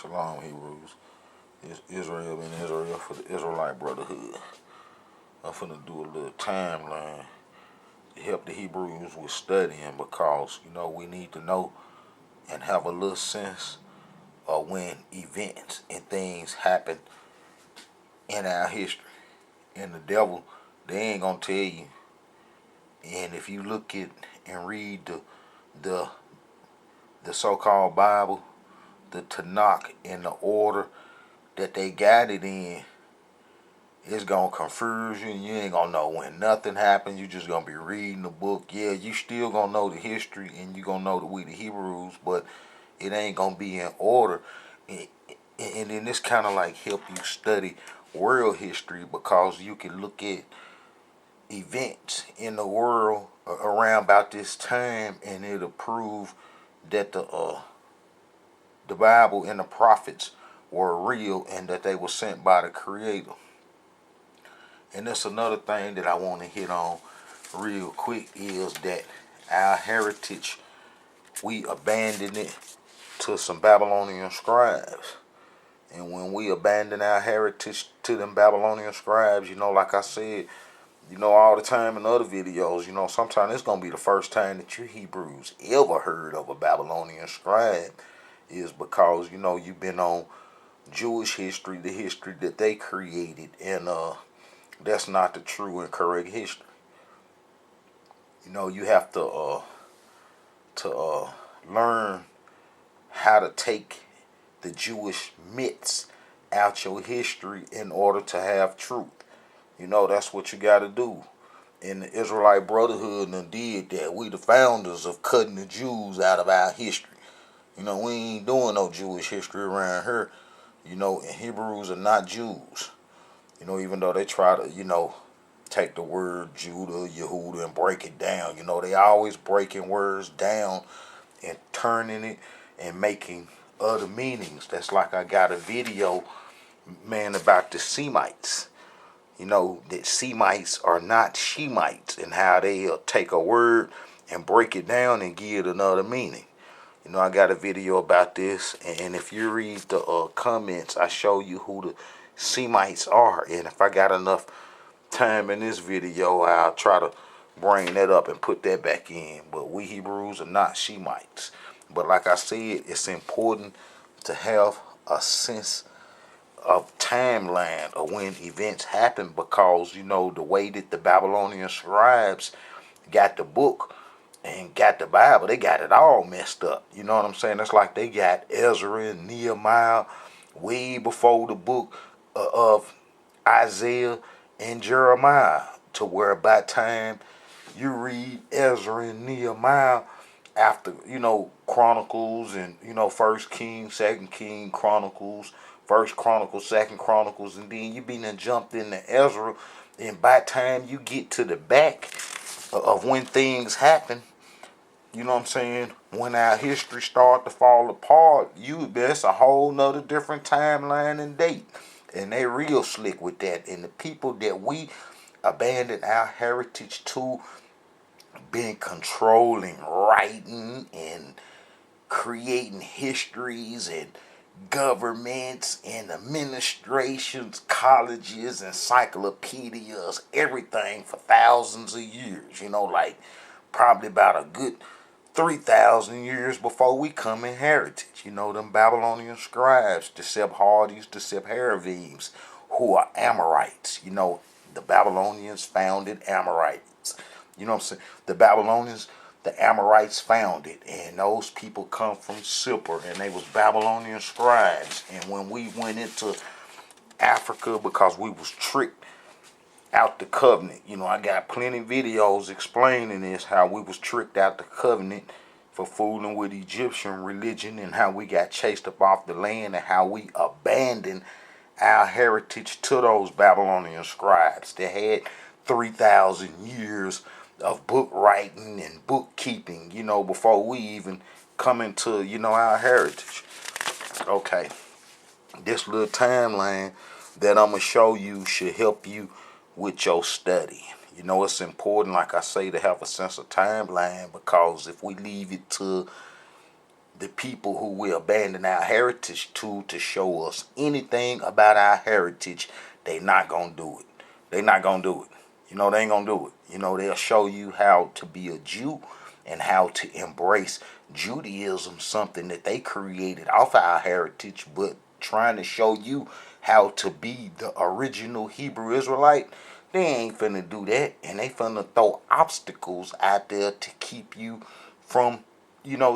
Shalom, Hebrews. It's Israel and Israel for the Israelite Brotherhood. I'm finna do a little timeline to help the Hebrews with studying because, we need to know and have a little sense of when events and things happen in our history. And the devil, they ain't gonna tell you. And if you look at and read the so-called Bible, the Tanakh, in the order that they got it in, it's gonna confuse you and you ain't gonna know when nothing happens. You just gonna be reading the book. Yeah, you still gonna know the history and you gonna know that we the Hebrews, but it ain't gonna be in order. And then this kind of like help you study world history because you can look at events in the world around about this time and it'll prove that the Bible and the prophets were real and that they were sent by the Creator. And that's another thing that I want to hit on real quick is that our heritage, we abandoned it to some Babylonian scribes. And when we abandon our heritage to them Babylonian scribes, like I said, all the time in other videos, sometimes it's going to be the first time that you Hebrews ever heard of a Babylonian scribe is because, you've been on Jewish history, the history that they created, and that's not the true and correct history. You have to learn how to take the Jewish myths out your history in order to have truth. That's what you got to do. And the Israelite Brotherhood done did that. We the founders of cutting the Jews out of our history. We ain't doing no Jewish history around here. And Hebrews are not Jews. Even though they try to, take the word Judah, Yehuda, and break it down. They always breaking words down and turning it and making other meanings. That's like I got a video, man, about the Semites. That Semites are not Shemites and how they'll take a word and break it down and give it another meaning. I got a video about this, and if you read the comments, I show you who the Semites are. And if I got enough time in this video, I'll try to bring that up and put that back in. But we Hebrews are not Shemites. But like I said, it's important to have a sense of timeline of when events happen because, the way that the Babylonian scribes got the book and got the Bible, they got it all messed up. You know what I'm saying? That's like they got Ezra and Nehemiah way before the book of Isaiah and Jeremiah, to where by the time you read Ezra and Nehemiah after, Chronicles and, First King, Second King, Chronicles, First Chronicles, Second Chronicles, and then you be done jumped into Ezra, and by the time you get to the back of when things happen, when our history start to fall apart, that's a whole nother different timeline and date. And they real slick with that. And the people that we abandoned our heritage to, been controlling writing and creating histories and governments and administrations, colleges, encyclopedias, everything for thousands of years. Like probably about a good 3,000 years before we come in heritage. Them Babylonian scribes, the Sephardims, the Sephardims, who are Amorites. The Babylonians founded Amorites. What I'm saying? The Babylonians, the Amorites founded, and those people come from Cypher, and they was Babylonian scribes. And when we went into Africa, because we was tricked out the covenant, I got plenty of videos explaining this, how we was tricked out the covenant for fooling with Egyptian religion, and how we got chased up off the land, and how we abandoned our heritage to those Babylonian scribes that had 3,000 years of book writing and bookkeeping, before we even come into, our heritage. Okay, this little timeline that I'm going to show you should help you with your study. It's important, like I say, to have a sense of timeline, because if we leave it to the people who we abandon our heritage to show us anything about our heritage, they not gonna do it. They not gonna do it. You know, they ain't gonna do it. You know, they'll show you how to be a Jew and how to embrace Judaism, something that they created off our heritage, but trying to show you how to be the original Hebrew Israelite. They ain't finna do that, and they finna throw obstacles out there to keep you from,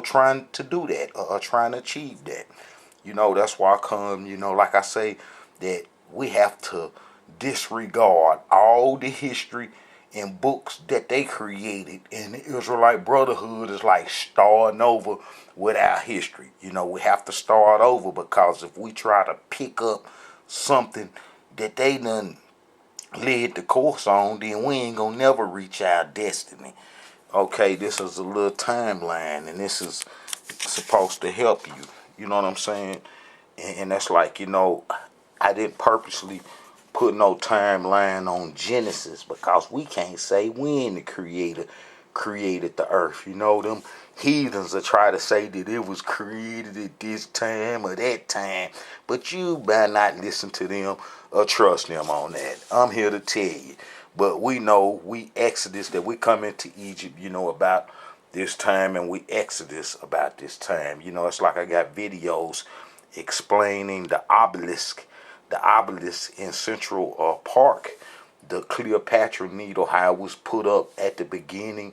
trying to do that or trying to achieve that. That's why I come, like I say, that we have to disregard all the history and books that they created, and the Israelite Brotherhood is like starting over with our history. We have to start over, because if we try to pick up something that they done led the course on, then we ain't gonna never reach our destiny. Okay, this is a little timeline, and this is supposed to help you. You know what I'm saying? And that's like, I didn't purposely put no timeline on Genesis, because we can't say when the Creator created the earth. Them heathens will try to say that it was created at this time or that time, but you better not listen to them or trust them on that. I'm here to tell you. But we know we Exodus, that we come into Egypt, about this time, and we Exodus about this time. It's like I got videos explaining the obelisk in Central Park, the Cleopatra needle, how it was put up at the beginning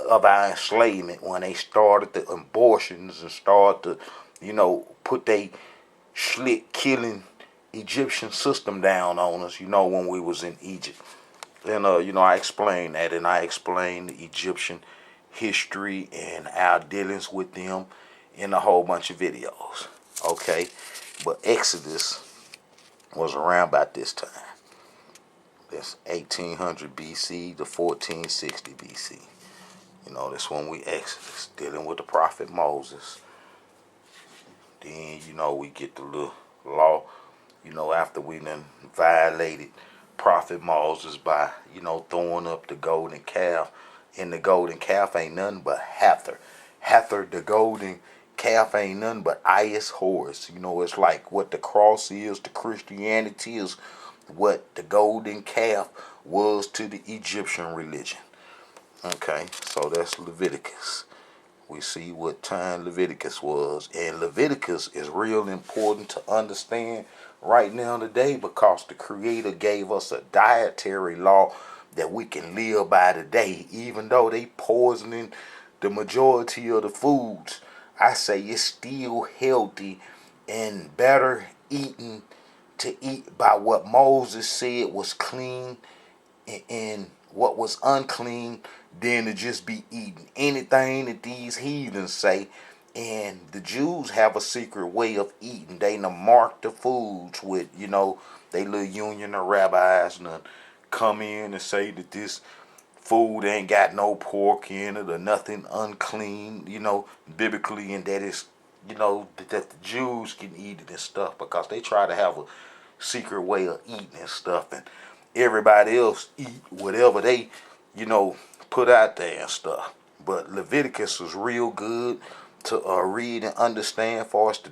of our enslavement, when they started the abortions and started to, put they slick killing Egyptian system down on us, when we was in Egypt. And, I explained that, and I explained the Egyptian history and our dealings with them in a whole bunch of videos. Okay? But Exodus was around about this time. That's 1800 BC to 1460 BC. That's when we Exodus, dealing with the prophet Moses. Then, we get the little law, after we done violated prophet Moses by, throwing up the golden calf. And the golden calf ain't nothing but Hathor. Hathor, the golden calf, ain't nothing but Ias Horus. It's like what the cross is to Christianity is what the golden calf was to the Egyptian religion. Okay, so that's Leviticus. We see what time Leviticus was. And Leviticus is real important to understand right now today, because the Creator gave us a dietary law that we can live by today, even though they poisoning the majority of the foods. I say it's still healthy and better eating to eat by what Moses said was clean, and what was unclean than to just be eating anything that these heathens say. And the Jews have a secret way of eating. They mark the foods with, they little union of rabbis and come in and say that this food ain't got no pork in it or nothing unclean, biblically, and that is, that the Jews can eat it and stuff, because they try to have a secret way of eating and stuff, and everybody else eat whatever they, put out there and stuff. But Leviticus was real good to read and understand for us, the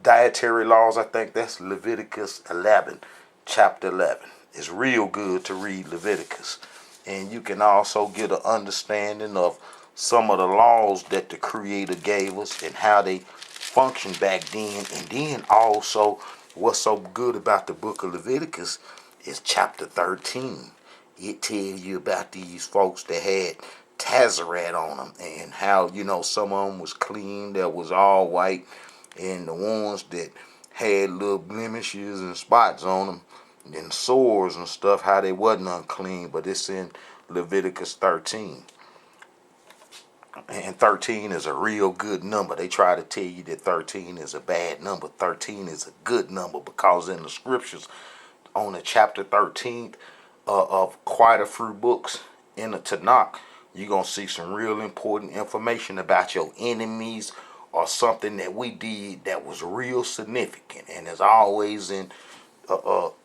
dietary laws. I think that's Leviticus 11, chapter 11. It's real good to read Leviticus. And you can also get an understanding of some of the laws that the Creator gave us and how they functioned back then. And then also, what's so good about the book of Leviticus is chapter 13. It tells you about these folks that had Tazarat on them, and how, some of them was clean, that was all white, and the ones that had little blemishes and spots on them and sores and stuff, how they wasn't unclean. But it's in Leviticus 13. And 13 is a real good number. They try to tell you that 13 is a bad number. 13 is a good number, because in the scriptures, on the chapter 13th of quite a few books in the Tanakh, you're going to see some real important information about your enemies, or something that we did that was real significant. And it's always in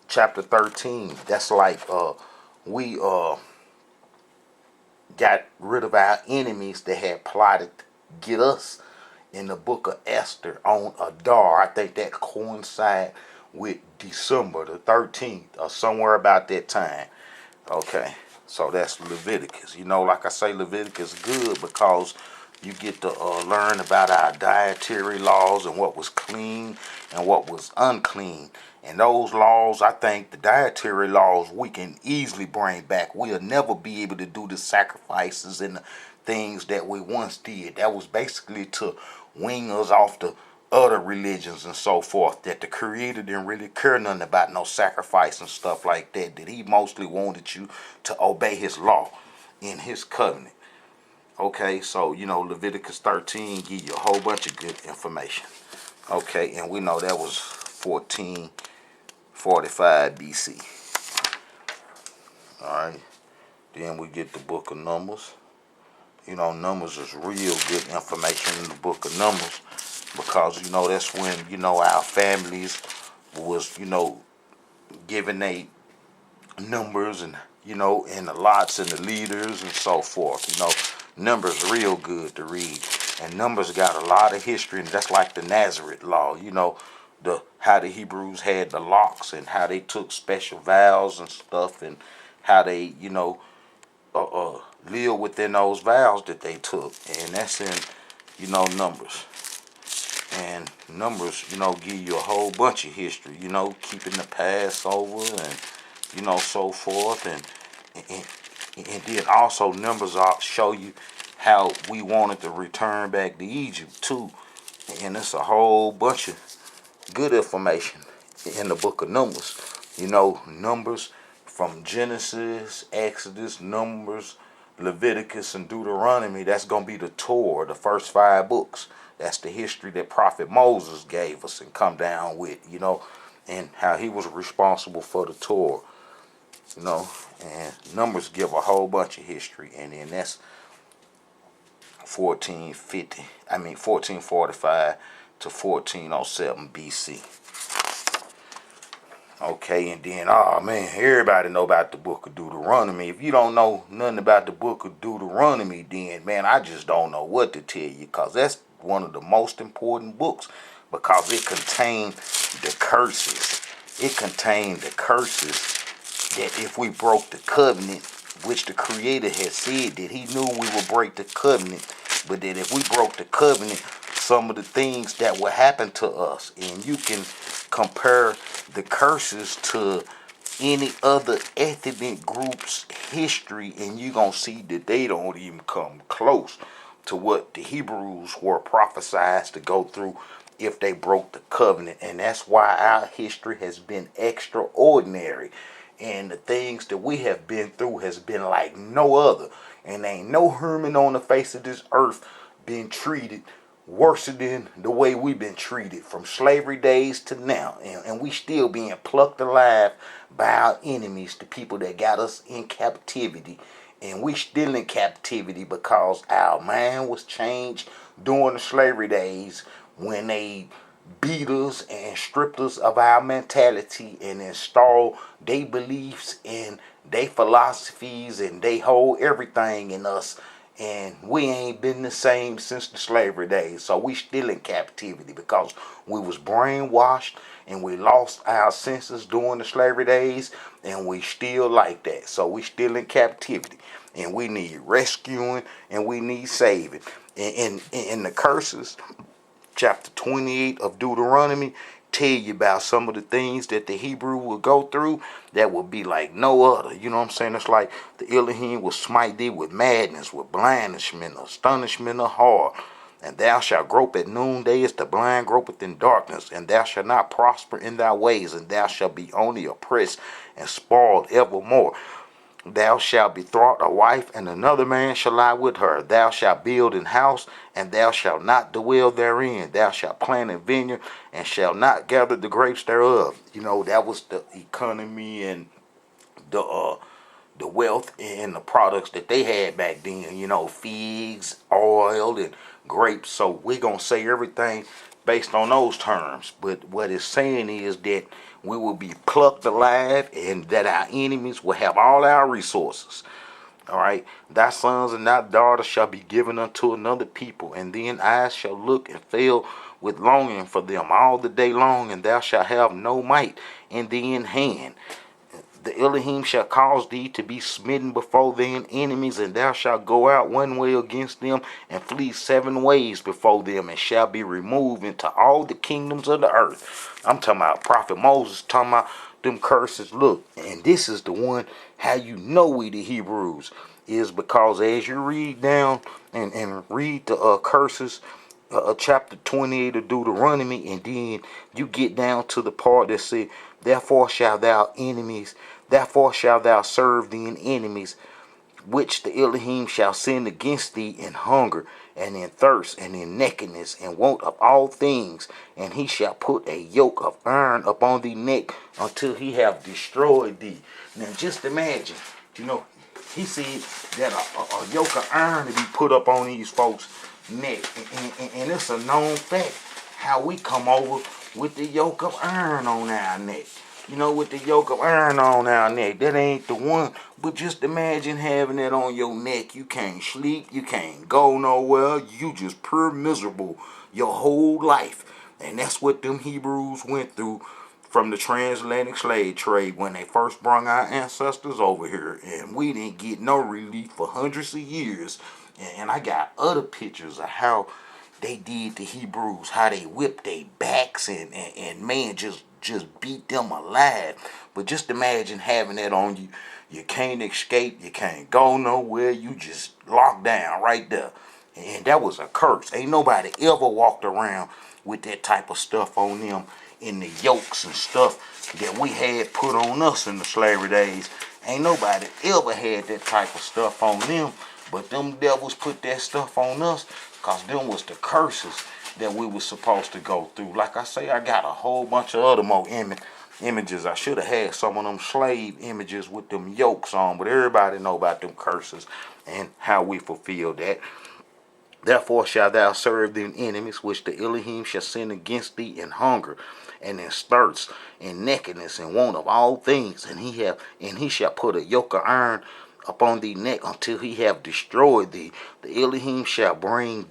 chapter 13. That's like we got rid of our enemies that had plotted to get us in the book of Esther on Adar. I think that coincide with December the 13th or somewhere about that time. Okay, so that's Leviticus. Like I say, Leviticus is good because you get to learn about our dietary laws and what was clean and what was unclean. And those laws, I think the dietary laws we can easily bring back. We'll never be able to do the sacrifices and the things that we once did. That was basically to wing us off the other religions and so forth, that the Creator didn't really care nothing about no sacrifice and stuff like that, that he mostly wanted you to obey his law in his covenant. Okay, so Leviticus 13 give you a whole bunch of good information. Okay, and we know that was 1445 BC. Alright, then we get the book of Numbers. Numbers is real good information in the book of Numbers, because that's when our families was given they numbers and and the lots and the leaders and so forth. Numbers real good to read, and Numbers got a lot of history, and that's like the Nazareth law. The how the Hebrews had the locks and how they took special vows and stuff, and how they live within those vows that they took, and that's in Numbers. And Numbers give you a whole bunch of history, keeping the Passover and so forth, and then also Numbers show you how we wanted to return back to Egypt too, and it's a whole bunch of good information in the book of Numbers. Numbers from Genesis, Exodus, Numbers, Leviticus, and Deuteronomy. That's gonna be the Torah, the first 5 books. That's the history that Prophet Moses gave us and come down with, and how he was responsible for the Torah. And Numbers give a whole bunch of history, and then that's 1445 to 1407 BC. Okay, and then, oh man, everybody know about the book of Deuteronomy. If you don't know nothing about the book of Deuteronomy, then, man, I just don't know what to tell you, because that's one of the most important books, because it contained the curses. It contained the curses that if we broke the covenant, which the Creator had said that he knew we would break the covenant, but that if we broke the covenant, some of the things that would happen to us. And you can compare the curses to any other ethnic group's history, and you're going to see that they don't even come close to what the Hebrews were prophesied to go through if they broke the covenant. And that's why our history has been extraordinary. And the things that we have been through has been like no other. And ain't no human on the face of this earth been treated worse than the way we've been treated from slavery days to now. And we still being plucked alive by our enemies, the people that got us in captivity. And we still in captivity because our mind was changed during the slavery days, when they beat us and stripped us of our mentality and installed their beliefs and their philosophies, and they hold everything in us. And we ain't been the same since the slavery days. So we still in captivity because we was brainwashed and we lost our senses during the slavery days, and we still like that. So we still in captivity, and we need rescuing and we need saving. And the curses, chapter 28 of Deuteronomy, tell you about some of the things that the Hebrew will go through that will be like no other. You know what I'm saying? It's like the Elohim will smite thee with madness, with blandishment, astonishment of heart. And thou shalt grope at noonday as the blind gropeth in darkness, and thou shalt not prosper in thy ways, and thou shalt be only oppressed and spoiled evermore. Thou shalt betroth a wife, and another man shall lie with her. Thou shalt build an house, and thou shalt not dwell therein. Thou shalt plant a vineyard, and shalt not gather the grapes thereof. That was the economy and the wealth and the products that they had back then. Figs, oil, and grapes. So we're going to say everything based on those terms. But what it's saying is that we will be plucked alive, and that our enemies will have all our resources. All right, thy sons and thy daughters shall be given unto another people, and then eyes shall look and fail with longing for them all the day long, and thou shalt have no might in thine hand. The Elohim shall cause thee to be smitten before thine enemies, and thou shalt go out one way against them, and flee 7 ways before them, and shall be removed into all the kingdoms of the earth. I'm talking about Prophet Moses, talking about them curses. Look, and this is the one, how you know we the Hebrews, is because as you read down and read the curses, chapter 28 of Deuteronomy, and then you get down to the part that says, therefore shalt thou serve thine enemies, which the Elohim shall send against thee in hunger, and in thirst, and in nakedness, and want of all things. And he shall put a yoke of iron upon thee neck until he have destroyed thee. Now just imagine, he said that a yoke of iron to be put up on these folks' neck. And it's a known fact how we come over with the yoke of iron on our neck. With the yoke of iron on our neck. That ain't the one. But just imagine having that on your neck. You can't sleep. You can't go nowhere. You just pure miserable your whole life. And that's what them Hebrews went through from the transatlantic slave trade when they first brought our ancestors over here. And we didn't get no relief for hundreds of years. And I got other pictures of how they did the Hebrews, how they whipped their backs and man, just beat them alive. But just imagine having that on you. You can't escape. You can't go nowhere. You just locked down right there. And that was a curse. Ain't nobody ever walked around with that type of stuff on them in the yokes and stuff that we had put on us in the slavery days. Ain't nobody ever had that type of stuff on them. But them devils put that stuff on us because them was the curses that we were supposed to go through. Like I say, I got a whole bunch of other more images. I should have had some of them slave images with them yokes on, but everybody know about them curses and how we fulfill that. Therefore shalt thou serve thine enemies, which the Elohim shall send against thee in hunger, and in thirst, in nakedness, and want of all things, and he shall put a yoke of iron upon thee neck until he have destroyed thee. The Elohim shall bring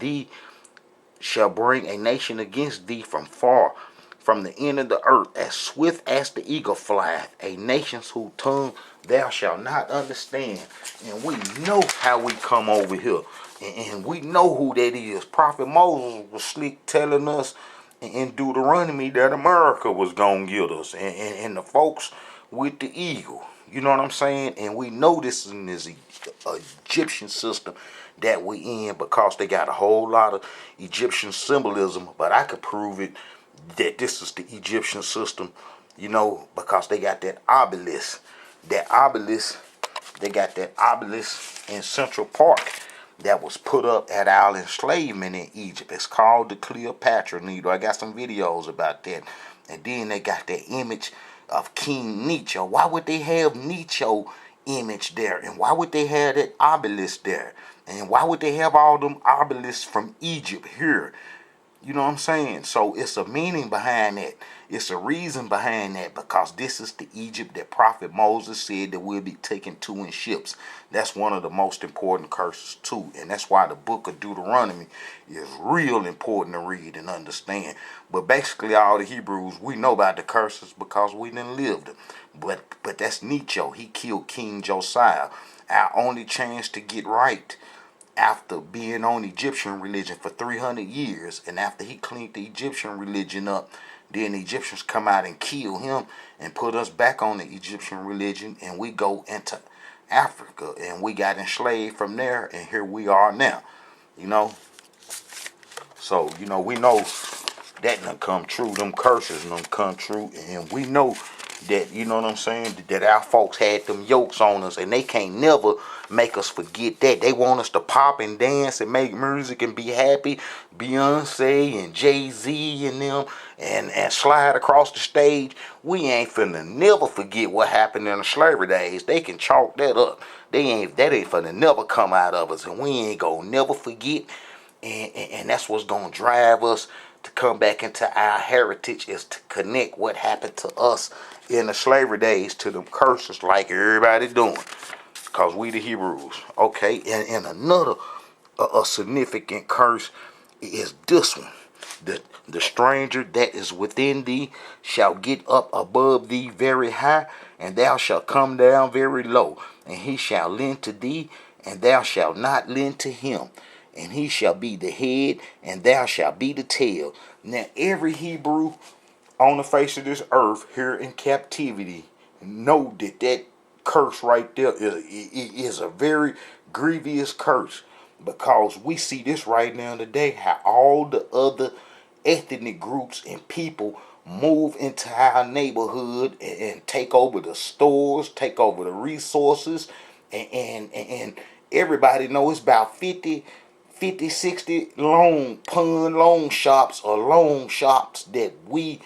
a nation against thee from far, from the end of the earth, as swift as the eagle flieth, a nation whose tongue thou shalt not understand. And we know how we come over here. And we know who that is. Prophet Moses was slick telling us in Deuteronomy that America was going to get us. And the folks with the eagle. You know what I'm saying? And we know this is this Egyptian system that we in because they got a whole lot of Egyptian symbolism. But I could prove it that this is the Egyptian system, because they got that obelisk. They got that obelisk in Central Park that was put up at our enslavement in Egypt. It's called the Cleopatra Needle. I got some videos about that. And then they got that image of King Necho. Why would they have Necho image there? And why would they have that obelisk there? And why would they have all them obelisks from Egypt here? You know what I'm saying? So it's a meaning behind that. It's a reason behind that, because this is the Egypt that Prophet Moses said that we'll be taken to in ships. That's one of the most important curses too. And that's why the book of Deuteronomy is real important to read and understand. But basically all the Hebrews, we know about the curses because we didn't live them. But that's Necho. He killed King Josiah. Our only chance to get right after being on Egyptian religion for 300 years, and after he cleaned the Egyptian religion up, then the Egyptians come out and kill him and put us back on the Egyptian religion, and we go into Africa and we got enslaved from there, and here we are now. So we know that done come true. Them curses done come true, and we know that, you know what I'm saying, that our folks had them yokes on us, and they can't never make us forget that. They want us to pop and dance and make music and be happy. Beyonce and Jay-Z and them, and slide across the stage. We ain't finna never forget what happened in the slavery days. They can chalk that up. That ain't finna never come out of us, and we ain't gonna never forget. And that's what's gonna drive us to come back into our heritage, is to connect what happened to us in the slavery days to them curses like everybody doing. because we the Hebrews. Okay, and another a significant curse is this one. The stranger that is within thee shall get up above thee very high, and thou shalt come down very low. And he shall lend to thee, and thou shalt not lend to him. And he shall be the head, and thou shalt be the tail. Now every Hebrew on the face of this earth here in captivity know that that curse right there is a very grievous curse, because we see this right now today, how all the other ethnic groups and people move into our neighborhood and take over the stores, take over the resources, and everybody knows about 60 loan shops or loan shops that we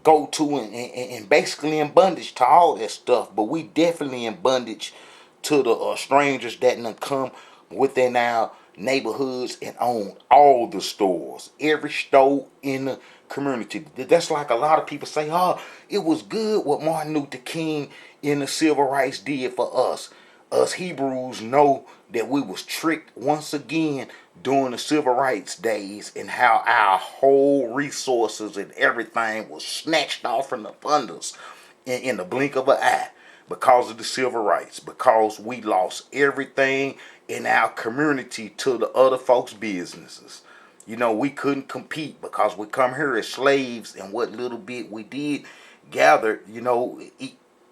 go to and basically in bondage to all that stuff. But we definitely in bondage to the strangers that done come within our neighborhoods and own all the stores, every store in the community. That's like a lot of people say, oh, it was good what Martin Luther King and the civil rights did for us. Us Hebrews know that we was tricked once again during the civil rights days, and how our whole resources and everything was snatched off from upon us in the blink of an eye because of the civil rights, because we lost everything in our community to the other folks' businesses. You know, we couldn't compete because we come here as slaves, and what little bit we did gather, you know,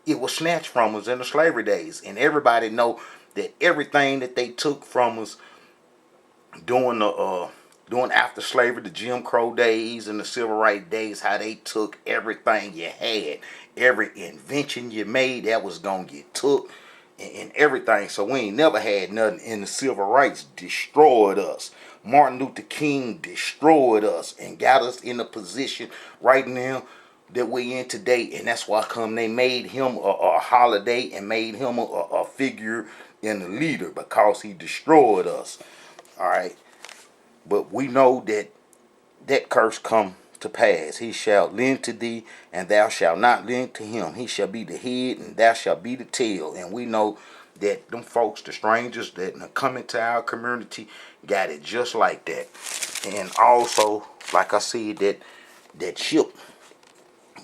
it was snatched from us in the slavery days. And everybody know that everything that they took from us during after slavery, the Jim Crow days and the civil rights days, how they took everything you had, every invention you made, that was gonna get took, and everything. So we ain't never had nothing. And the civil rights destroyed us. Martin Luther King destroyed us and got us in a position right now that we in today. And that's why come they made him a holiday and made him a figure and a leader, because he destroyed us. All right, but we know that that curse come to pass. He shall lend to thee, and thou shalt not lend to him. He shall be the head, and thou shalt be the tail. And we know that them folks, the strangers that come into our community, got it just like that. And also, like I said, that ship,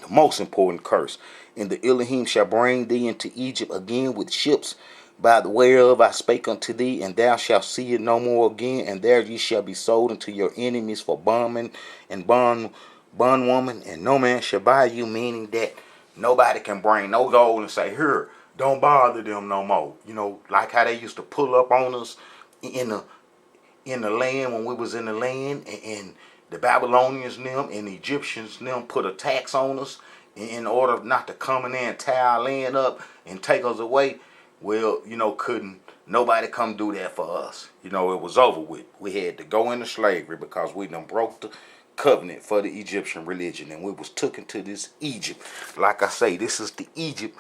the most important curse. And the Elohim shall bring thee into Egypt again with ships, by the whereof I spake unto thee, and thou shalt see it no more again. And there ye shall be sold unto your enemies for bondman and bondwoman, and no man shall buy you. Meaning that nobody can bring no gold and say, here, don't bother them no more. You know, like how they used to pull up on us in the land when we was in the land, and the Babylonians them and the Egyptians them put a tax on us in order not to come in there and tear our land up and take us away. Well, you know, couldn't nobody come do that for us. You know, it was over with. We had to go into slavery because we done broke the covenant for the Egyptian religion, and we was taken to this Egypt. Like I say, this is the Egypt,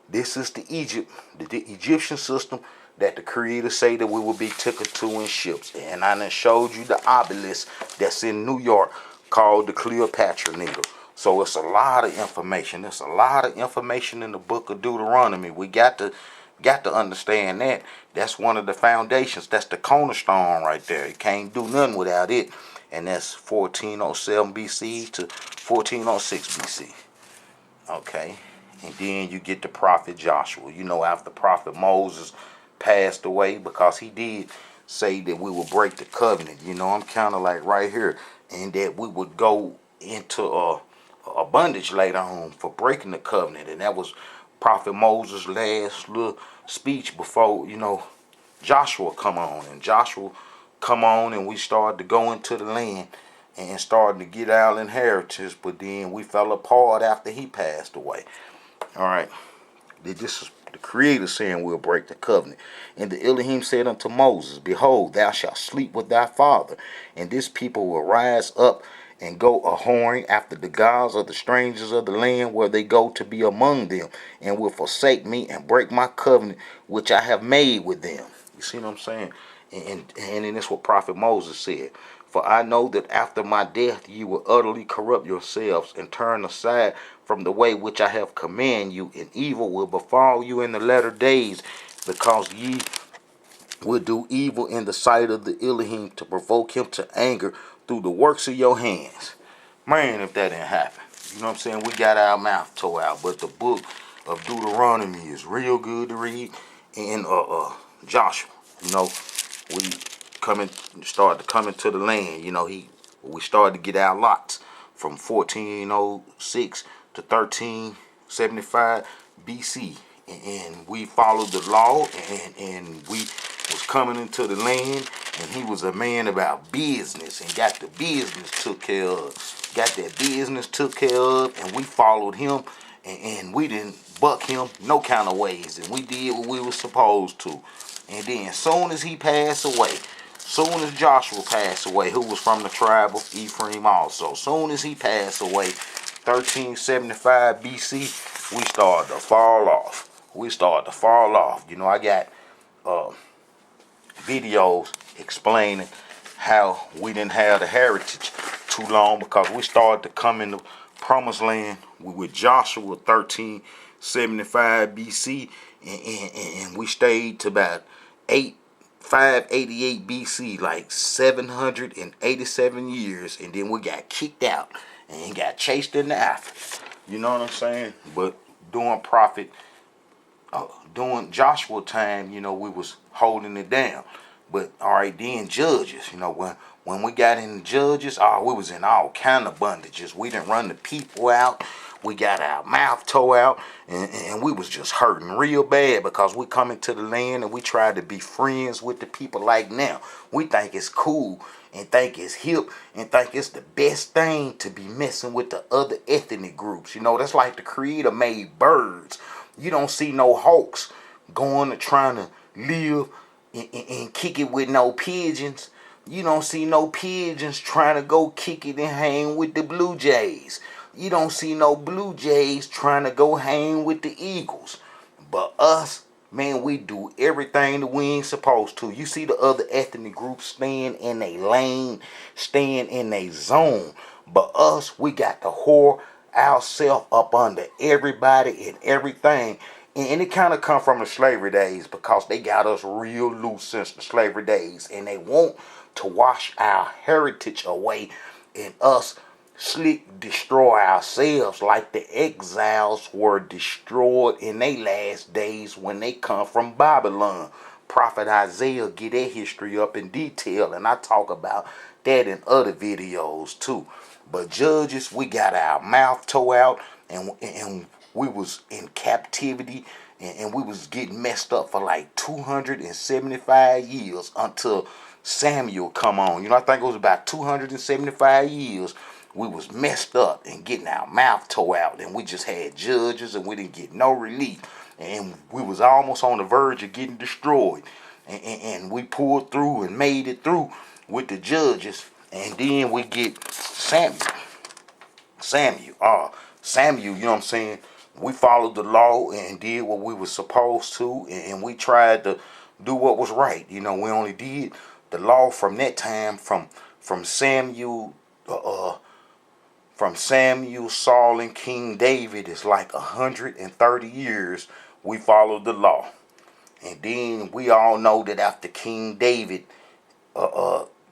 the Egyptian system that the Creator say that we will be taken to in ships. And I done showed you the obelisk that's in New York called the Cleopatra Needle. So it's a lot of information. There's a lot of information in the book of Deuteronomy. We got to understand that. That's one of the foundations. That's the cornerstone right there. You can't do nothing without it. And that's 1407 BC to 1406 BC. Okay. And then you get the prophet Joshua. You know, after prophet Moses passed away, because he did say that we would break the covenant. You know, I'm kind of like right here. And that we would go into a bondage later on for breaking the covenant. And that was prophet Moses' last little speech before, you know, Joshua come on. And Joshua come on, and we started to go into the land and started to get our inheritance. But then we fell apart after he passed away. All right. This is the Creator saying we'll break the covenant. And the Elohim said unto Moses, behold, thou shalt sleep with thy father, and this people will rise up and go a whoring after the gods of the strangers of the land where they go to be among them, and will forsake me and break my covenant which I have made with them. You see what I'm saying? And that's what prophet Moses said. For I know that after my death you will utterly corrupt yourselves and turn aside from the way which I have commanded you, and evil will befall you in the latter days, because ye will do evil in the sight of the Elohim to provoke him to anger through the works of your hands. Man, if that didn't happen. You know what I'm saying? We got our mouth tore out, but the book of Deuteronomy is real good to read. And Joshua, you know, we started to come into the land. You know, we started to get our lots from 1406 to 1375 BC, and we followed the law, and we was coming into the land, and he was a man about business and got the business took care of. Got that business took care of, and we followed him, and we didn't buck him no kind of ways, and we did what we were supposed to. And then soon as he passed away, soon as Joshua passed away, who was from the tribe of Ephraim also, soon as he passed away, 1375 BC, we started to fall off. You know, I got videos explaining how we didn't have the heritage too long, because we started to come in the promised land with Joshua 1375 BC, and we stayed to about 588 BC, like 787 years, and then we got kicked out and got chased into Africa. You know what I'm saying? But during Joshua time, you know, we was holding it down. But all right, then Judges, you know, when we got in Judges, we was in all kind of bondages. We didn't run the people out. We got our mouth tore out, and we was just hurting real bad, because we come into the land and we tried to be friends with the people. Like now, we think it's cool and think it's hip and think it's the best thing to be messing with the other ethnic groups. You know, that's like the Creator made birds. You don't see no hawks going and trying to live and kick it with no pigeons. You don't see no pigeons trying to go kick it and hang with the blue jays. You don't see no blue jays trying to go hang with the eagles. But us, man, we do everything that we ain't supposed to. You see the other ethnic groups staying in a lane, staying in a zone. But us, we got to whore ourselves up under everybody and everything. And it kind of come from the slavery days, because they got us real loose since the slavery days. And they want to wash our heritage away and us slick destroy ourselves, like the exiles were destroyed in their last days when they come from Babylon. Prophet Isaiah get their history up in detail, and I talk about that in other videos too. But Judges, we got our mouth tore out, and we was in captivity, and we was getting messed up for like 275 years until Samuel come on. You know, I think it was about 275 years we was messed up and getting our mouth tore out, and we just had Judges, and we didn't get no relief, and we was almost on the verge of getting destroyed, and we pulled through and made it through with the Judges. And then we get Samuel, you know what I'm saying? We followed the law and did what we were supposed to, and we tried to do what was right. You know, we only did the law from that time, from Samuel, Saul, and King David. Is like 130 years we followed the law. And then we all know that after King David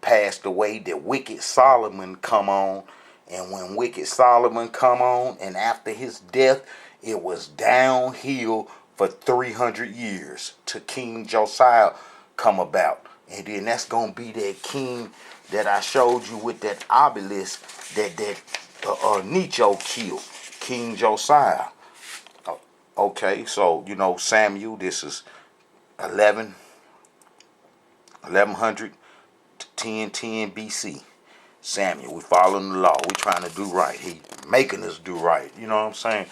passed away, that wicked Solomon come on. And when wicked Solomon come on, and after his death, it was downhill for 300 years to King Josiah come about. And then that's going to be that king that I showed you with that obelisk that Necho killed, King Josiah. Okay, so, you know, Samuel, this is 1100 to 1010 BC. Samuel, we following the law. We trying to do right. He making us do right. You know what I'm saying?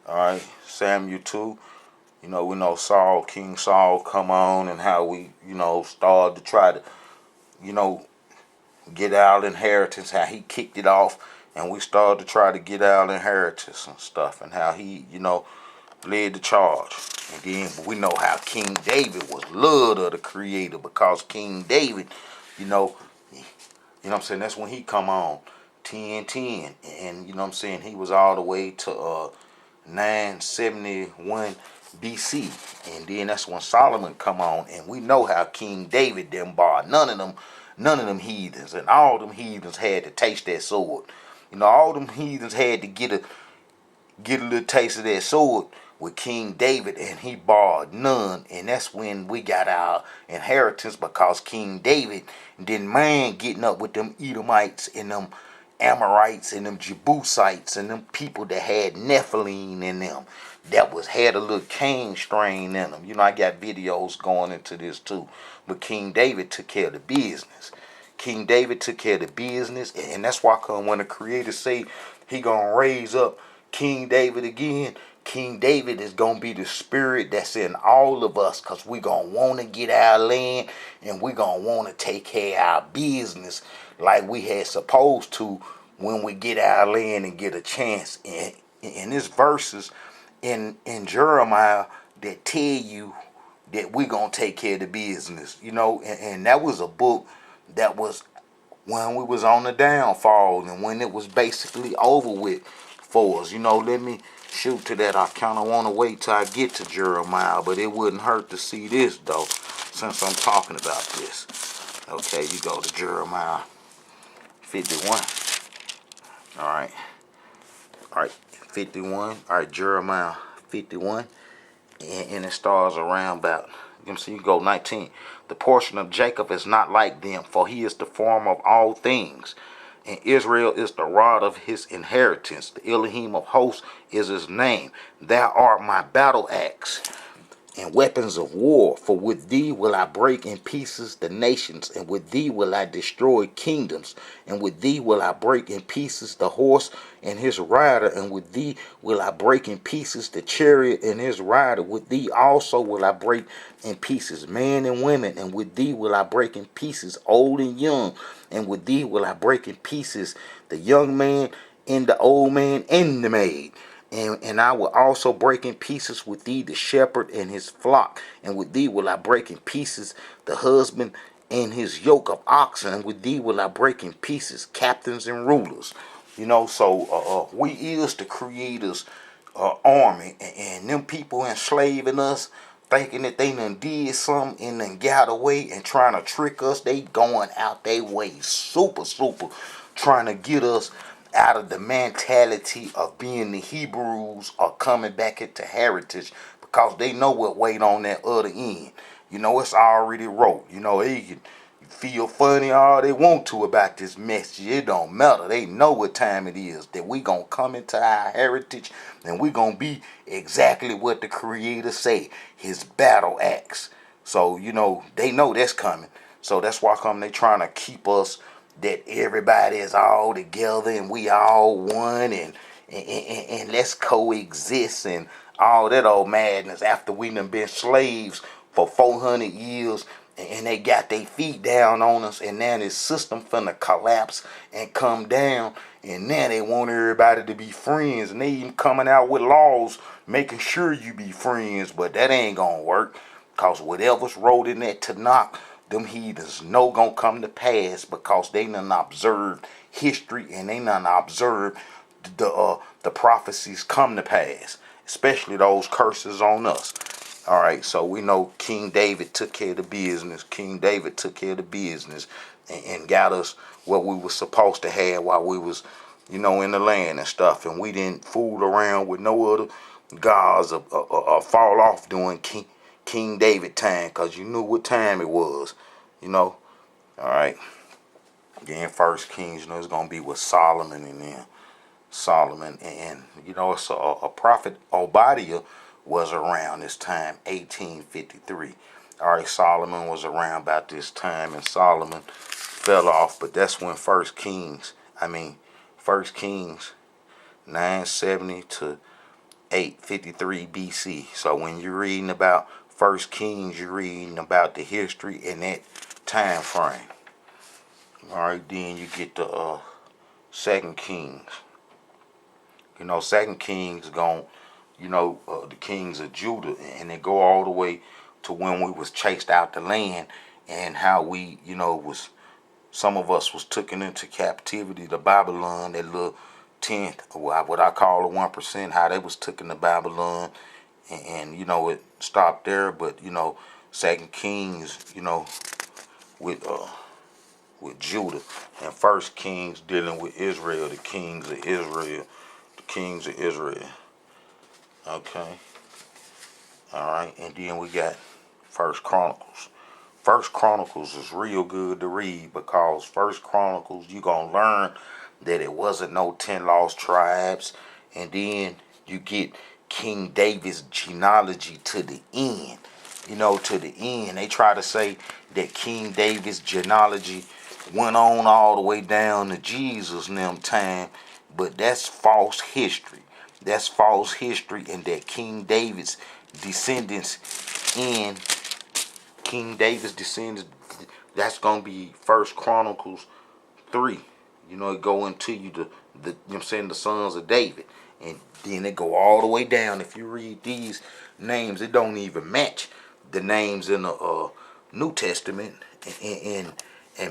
All right, Samuel 2. You know, we know Saul, King Saul come on, and how we, you know, started to try to, you know, get our inheritance, how he kicked it off, and we started to try to get our inheritance and stuff, and how he, you know, led the charge. And then we know how King David was loved of the Creator, because King David, you know, You know what I'm saying? That's when he come on 10:10, and you know what I'm saying, he was all the way to 971 BC, and then that's when Solomon come on, and we know how King David them barred none of them heathens, and all them heathens had to taste that sword. You know, all them heathens had to get a little taste of that sword with King David, and he barred none, and that's when we got our inheritance, because King David didn't mind getting up with them Edomites and them Amorites and them Jebusites and them people that had Nephilim in them, that was had a little Cain strain in them. You know, I got videos going into this too, but King David took care of the business. King David took care of the business, and that's why when the Creator say he gonna raise up King David again, King David is going to be the spirit that's in all of us, because we going to want to get our land, and we going to want to take care of our business like we had supposed to when we get our land and get a chance. And this verses in Jeremiah that tell you that we going to take care of the business, you know, and that was a book that was when we was on the downfall and when it was basically over with for us. You know, let me shoot to that. I kind of want to wait till I get to Jeremiah, but it wouldn't hurt to see this though, since I'm talking about this. Okay, you go to Jeremiah 51. All right, 51. All right, Jeremiah 51, and it starts around about, you see, you go 19. The portion of Jacob is not like them, for he is the form of all things, and Israel is the rod of his inheritance. The Elohim of hosts is his name. Thou art my battle axe and weapons of war. For with thee will I break in pieces the nations, and with thee will I destroy kingdoms, and with thee will I break in pieces the horse and his rider, and with thee will I break in pieces the chariot and his rider. With thee also will I break in pieces men and women, and with thee will I break in pieces old and young, and with thee will I break in pieces the young man and the old man and the maid. And I will also break in pieces with thee the shepherd and his flock, and with thee will I break in pieces the husband and his yoke of oxen, and with thee will I break in pieces captains and rulers. You know, so we is the Creator's army, and them people enslaving us, thinking that they done did something and then got away and trying to trick us. They going out their way super trying to get us out of the mentality of being the Hebrews or coming back into heritage, because they know what wait on that other end. You know, it's already wrote. You know, they can feel funny all they want to about this message. It don't matter. They know what time it is, that we gonna come into our heritage, and we gonna be exactly what the Creator say, his battle axe. So, you know, they know that's coming. So that's why come they trying to keep us that everybody is all together and we all one, and let's coexist and all that old madness, after we done been slaves for 400 years, and they got their feet down on us, and now this system finna collapse and come down, and now they want everybody to be friends, and they even coming out with laws making sure you be friends, but that ain't gonna work, cause whatever's wrote in that Tanakh, them heathens know gonna come to pass, because they done observed history, and they done observed the prophecies come to pass, especially those curses on us. All right, so we know King David took care of the business. King David took care of the business, and got us what we were supposed to have while we was, you know, in the land and stuff. And we didn't fool around with no other gods or fall off during King David time, because you knew what time it was, you know. All right. Then First Kings, you know, it's going to be with Solomon and then Solomon. And you know, it's a prophet Obadiah was around this time, 1853. All right, Solomon was around about this time, and Solomon fell off, but that's when First Kings 970 to 853 BC. So when you're reading about First Kings, you're reading about the history in that time frame. All right, then you get the Second Kings. You know, Second Kings gone, you know, the kings of Judah, and they go all the way to when we was chased out the land, and how we, you know, was some of us was taken into captivity to Babylon, that little tenth, what I call the 1%, how they was taken to Babylon, and it stopped there. But Second Kings, with Judah, and First Kings dealing with Israel, the kings of Israel, Okay, all right, and then we got First Chronicles. First Chronicles is real good to read, because First Chronicles, you gonna learn that it wasn't no 10 lost tribes, and then you get King David's genealogy to the end. To the end, they try to say that King David's genealogy went on all the way down to Jesus and them time, but that's false history. That's false history, and that King David's descendants in that's gonna be First Chronicles 3. It go into you the sons of David, and then it go all the way down. If you read these names, it don't even match the names in the New Testament, and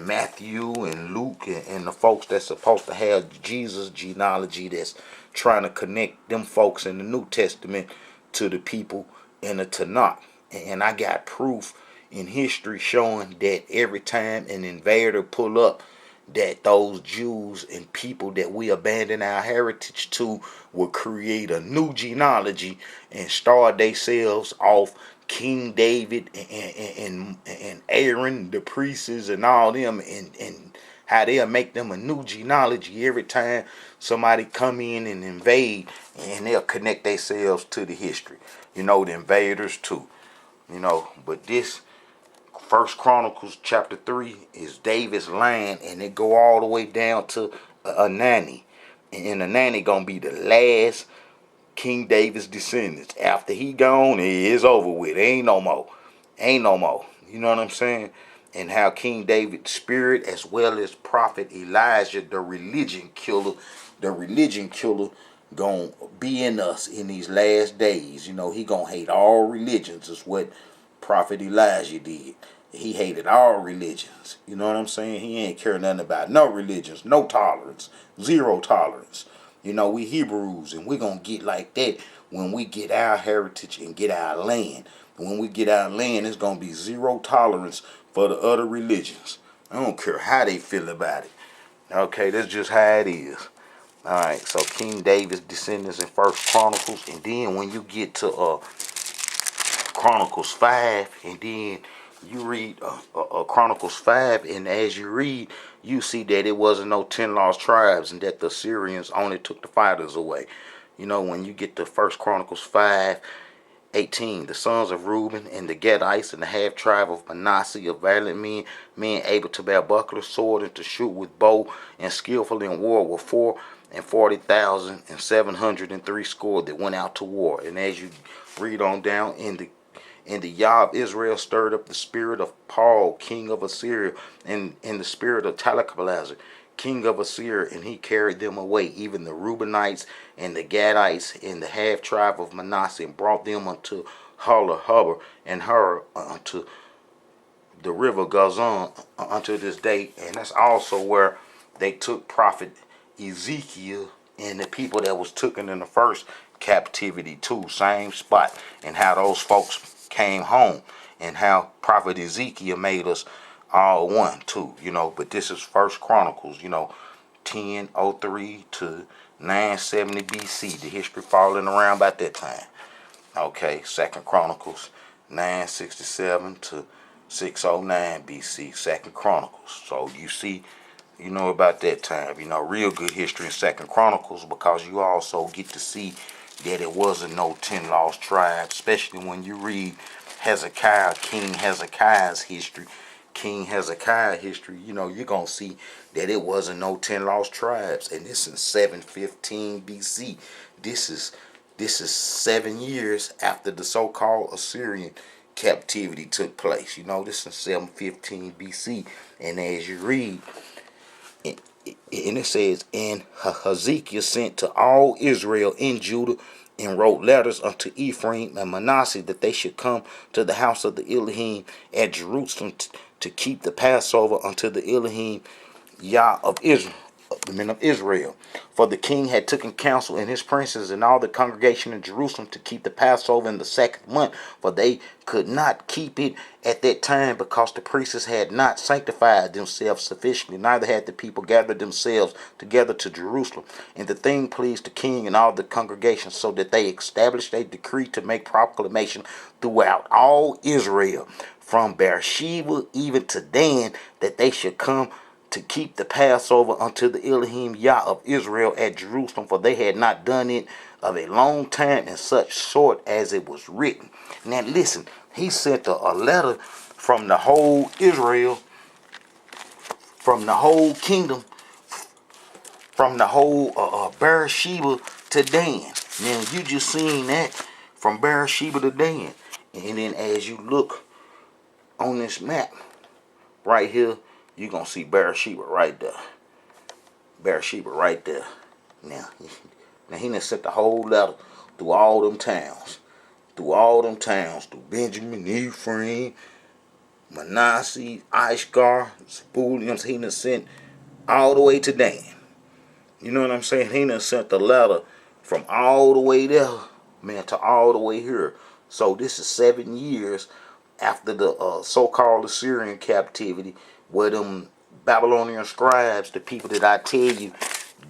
Matthew and Luke, and the folks that's supposed to have Jesus genealogy, that's trying to connect them folks in the New Testament to the people in the Tanakh. And I got proof in history showing that every time an invader pull up, that those Jews and people that we abandon our heritage to will create a new genealogy and start themselves off King David and Aaron, the priests, and all them, and how they'll make them a new genealogy every time somebody come in and invade, and they'll connect themselves to the history. The invaders too. But this First Chronicles chapter 3 is David's land, and it go all the way down to Anani. And Anani gonna be the last King David's descendants. After he gone, it is over with. Ain't no more. You know what I'm saying? And how King David's spirit, as well as Prophet Elijah, the religion killer, gonna be in us in these last days. He gonna hate all religions, is what Prophet Elijah did. He hated all religions. You know what I'm saying? He ain't care nothing about no religions, no tolerance, zero tolerance. We Hebrews, and we gonna get like that when we get our heritage and get our land. When we get our land, it's gonna be zero tolerance for the other religions. I don't care how they feel about it. Okay, that's just how it is. Alright, so King David's descendants in First Chronicles, and then when you get to Chronicles 5, and then you read Chronicles 5, and as you read, you see that it wasn't no 10 lost tribes, and that the Syrians only took the fighters away. When you get to First Chronicles 5:18, the sons of Reuben and the Gadites and the half tribe of Manasseh, of valiant men able to bear buckler, sword, and to shoot with bow, and skillful in war, were 440,703 score that went out to war. And as you read on down, in the Yah of Israel stirred up the spirit of Paul, king of Assyria, and in the spirit of Talcapalazer, king of Assyria, and he carried them away, even the Reubenites and the Gadites and the half tribe of Manasseh, and brought them unto Hubber and her unto the river Gazan unto this day. And that's also where they took prophet Ezekiel and the people that was taken in the first captivity too. Same spot, and how those folks came home, and how prophet Ezekiel made us all one too. But this is First Chronicles, 1003 to 970 BC. The history falling around about that time. Okay, Second Chronicles 967 to 609 BC. Second Chronicles. So you see, about that time. Real good history in Second Chronicles, because you also get to see that it wasn't no 10 lost tribes, especially when you read King Hezekiah's history. You're going to see that it wasn't no 10 lost tribes. And this is 715 BC. This is 7 years after the so-called Assyrian captivity took place. This is 715 BC. And as you read, and it says, and Hezekiah sent to all Israel in Judah, and wrote letters unto Ephraim and Manasseh, that they should come to the house of the Elohim at Jerusalem to keep the Passover unto the Elohim Yah of Israel, the men of Israel. For the king had taken counsel and his princes and all the congregation in Jerusalem to keep the Passover in the 2nd month, for they could not keep it at that time, because the priests had not sanctified themselves sufficiently, neither had the people gathered themselves together to Jerusalem. And the thing pleased the king and all the congregation, so that they established a decree to make proclamation throughout all Israel, from Beersheba even to Dan, that they should come to keep the Passover unto the Elohim Yah of Israel at Jerusalem, for they had not done it of a long time in such sort as it was written. Now listen, he sent a letter from the whole Israel, from the whole kingdom, from the whole Beersheba to Dan. Now you just seen that, from Beersheba to Dan. And then as you look on this map right here, you're going to see Beersheba right there. Beersheba right there. Now he done sent the whole letter through all them towns. Through Benjamin, Ephraim, Manasseh, Ishkar, Zebulun. He done sent all the way to Dan. You know what I'm saying? He done sent the letter from all the way there, man, to all the way here. So this is 7 years after the so-called Assyrian captivity, where them Babylonian scribes, the people that I tell you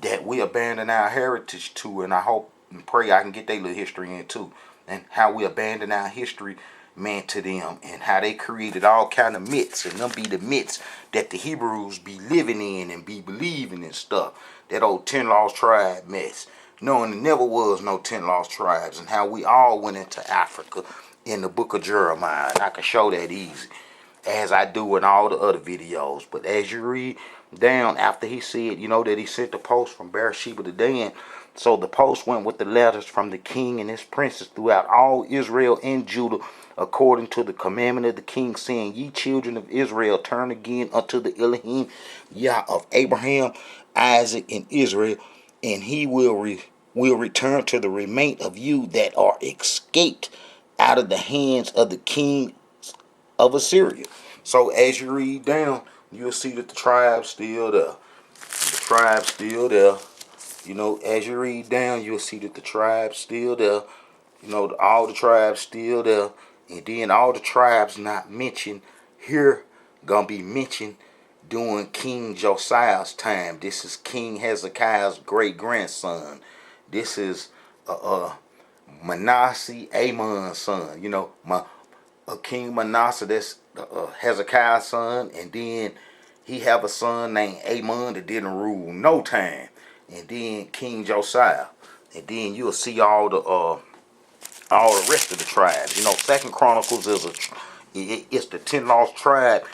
that we abandon our heritage to, and I hope and pray I can get their little history in too, and how we abandon our history, man, to them, and how they created all kind of myths, and them be the myths that the Hebrews be living in and be believing and stuff. That old 10 lost tribe mess, knowing there never was no 10 lost tribes, and how we all went into Africa in the book of Jeremiah. And I can show that easy, as I do in all the other videos. But as you read down, after he said, that he sent the post from Beersheba to Dan, so the post went with the letters from the king and his princes throughout all Israel and Judah, according to the commandment of the king, saying, Ye children of Israel, turn again unto the Elohim Yah of Abraham, Isaac, and Israel, and he will return to the remain of you that are escaped out of the hands of the king of Assyria. So as you read down, you'll see that the tribe's still there. The tribe's still there. As you read down, you'll see that the tribe's still there. All the tribes still there. And then all the tribes not mentioned here gonna be mentioned during King Josiah's time. This is King Hezekiah's great grandson. This is Manasseh, Amon's son. King Manasseh, that's Hezekiah's son, and then he have a son named Amon that didn't rule no time, and then King Josiah, and then you'll see all the rest of the tribes. 2nd Chronicles it's the 10 lost tribe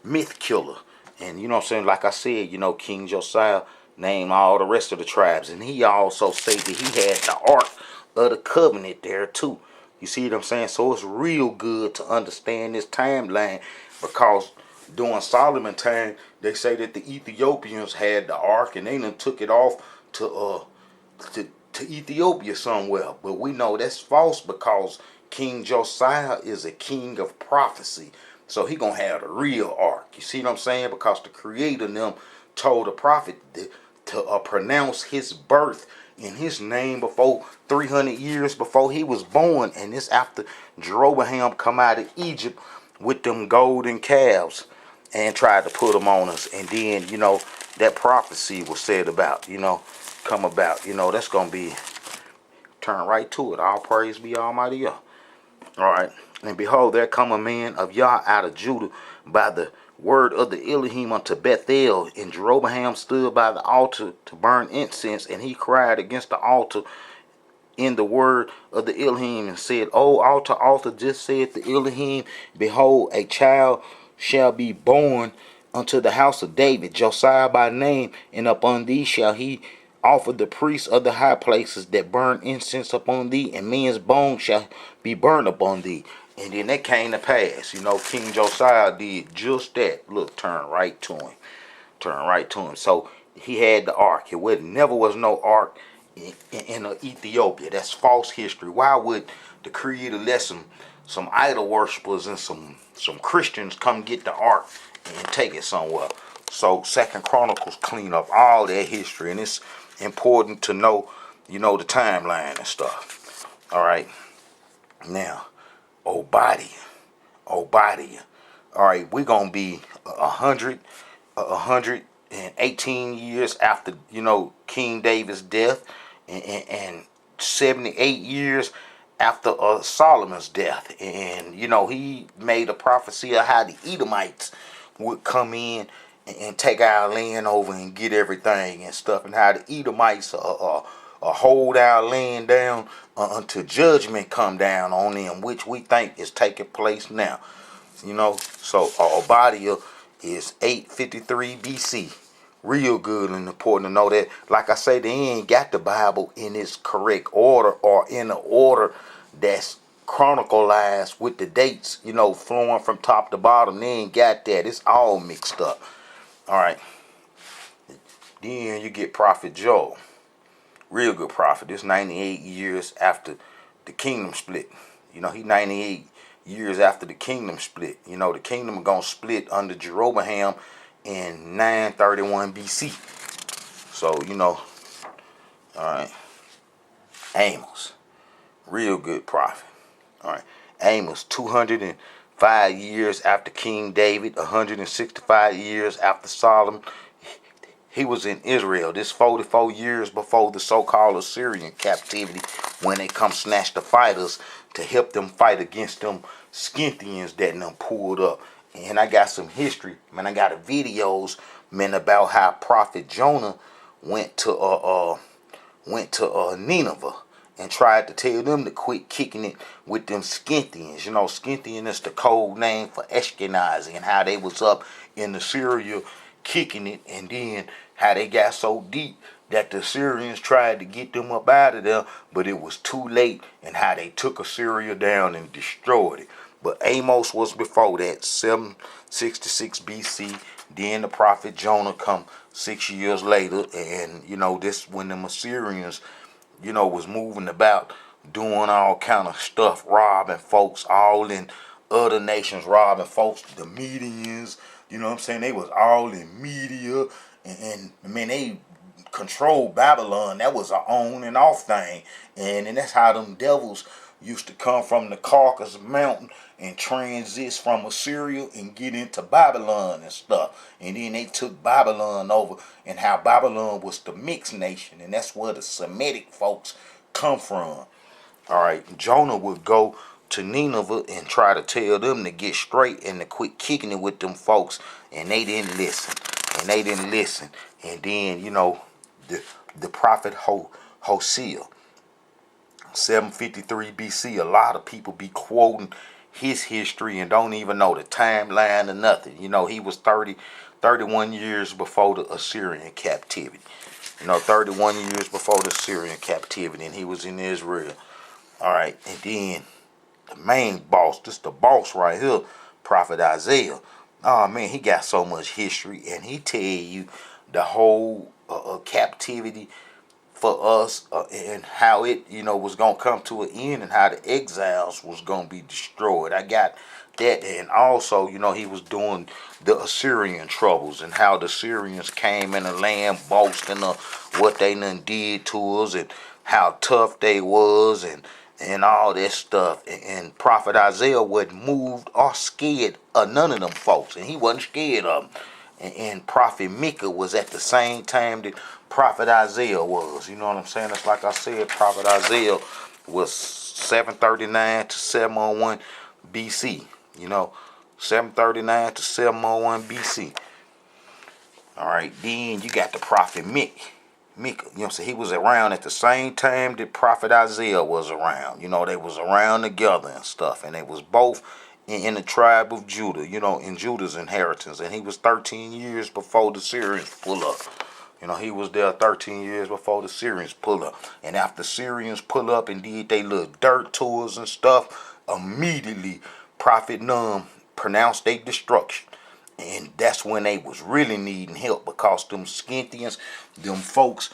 myth killer, and you know what I'm saying. Like I said, King Josiah named all the rest of the tribes, and he also said that he had the Ark of the Covenant there too. You see what I'm saying? So it's real good to understand this timeline, because during Solomon time, they say that the Ethiopians had the ark and they done took it off to Ethiopia somewhere. But we know that's false, because King Josiah is a king of prophecy. So he gonna have the real ark. You see what I'm saying? Because the creator of them told the prophet to pronounce his birth in his name before 300 years before he was born. And this after Jeroboam come out of Egypt with them golden calves and tried to put them on us. And then, that prophecy was said about, come about. That's going to be, turn right to it. All praise be Almighty Yah. All right. And behold, there come a man of Yah out of Judah by the word of the Elohim unto Bethel, and Jeroboam stood by the altar to burn incense, and he cried against the altar in the word of the Elohim, and said, O altar, altar, just said the Elohim, behold, a child shall be born unto the house of David, Josiah by name, and upon thee shall he offer the priests of the high places that burn incense upon thee, and men's bones shall be burned upon thee. And then that came to pass. King Josiah did just that. Look, turn right to him. Turn right to him. So he had the ark. Never was no ark in Ethiopia. That's false history. Why would the creator let some idol worshippers and some Christians come get the ark and take it somewhere. So Second Chronicles clean up all that history, and it's important to know, the timeline and stuff. All right. Now, Obadiah. Obadiah. All right, we're gonna be 118 years after King David's death, and 78 years after Solomon's death, and he made a prophecy of how the Edomites would come in and take our land over and get everything and stuff, and how the Edomites hold our land down until judgment come down on them, which we think is taking place now. So Obadiah is 853 BC. Real good and important to know that. Like I say, they ain't got the Bible in its correct order or in the order that's chronicalized with the dates, flowing from top to bottom. They ain't got that. It's all mixed up. All right. Then you get Prophet Joel. Real good prophet. This 98 years after the kingdom split. He 98 years after the kingdom split. The kingdom gonna split under Jeroboam in 931 BC. So, all right. Amos. Real good prophet. All right. Amos, 205 years after King David, 165 years after Solomon. He was in Israel. This 44 years before the so-called Assyrian captivity, when they come snatch the fighters to help them fight against them Scythians that them pulled up. And I got some history, man. I got videos, man, about how Prophet Jonah went to Nineveh and tried to tell them to quit kicking it with them Scythians. Scythian is the code name for Ashkenazi, and how they was up in Assyria kicking it, and then how they got so deep that the Syrians tried to get them up out of there, but it was too late, and how they took Assyria down and destroyed it. But Amos was before that, 766 BC. Then the prophet Jonah come 6 years later, and this when the Assyrians, was moving about, doing all kind of stuff, robbing folks, all in other nations, robbing folks, the Medians. They was all in media, and man, they controlled Babylon. That was an on and off thing, and that's how them devils used to come from the Caucasus Mountain and transit from Assyria and get into Babylon and stuff. And then they took Babylon over, and how Babylon was the mixed nation, and that's where the Semitic folks come from. All right, Jonah would go to Nineveh and try to tell them to get straight and to quit kicking it with them folks, and they didn't listen. And then, the prophet Hosea, 753 BC, a lot of people be quoting his history and don't even know the timeline or nothing. He was 31 years before the Assyrian captivity. 31 years before the Assyrian captivity, and he was in Israel. All right, and then the main boss, this the boss right here, Prophet Isaiah. Oh man, he got so much history, and he tell you the whole captivity for us, and how it was gonna come to an end, and how the exiles was gonna be destroyed. I got that, and also he was doing the Assyrian troubles, and how the Syrians came in the land boasting of what they done did to us, and how tough they was, and all that stuff. And Prophet Isaiah wasn't moved or scared of none of them folks, and he wasn't scared of them. And Prophet Micah was at the same time that Prophet Isaiah was. You know what I'm saying? It's like I said, Prophet Isaiah was 739 to 701 BC. 739 to 701 BC. All right, then you got the Prophet Micah. He was around at the same time that Prophet Isaiah was around. They was around together and stuff, and they was both in the tribe of Judah, in Judah's inheritance. And he was 13 years before the Syrians pull up. He was there 13 years before the Syrians pull up. And after Syrians pull up and did they little dirt tours and stuff, immediately Prophet Num pronounced their destruction. And that's when they was really needing help, because them Scythians, them folks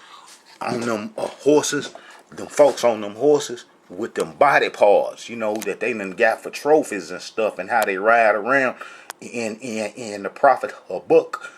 on them horses with them body parts, that they done got for trophies and stuff, and how they ride around in the prophet Habakkuk,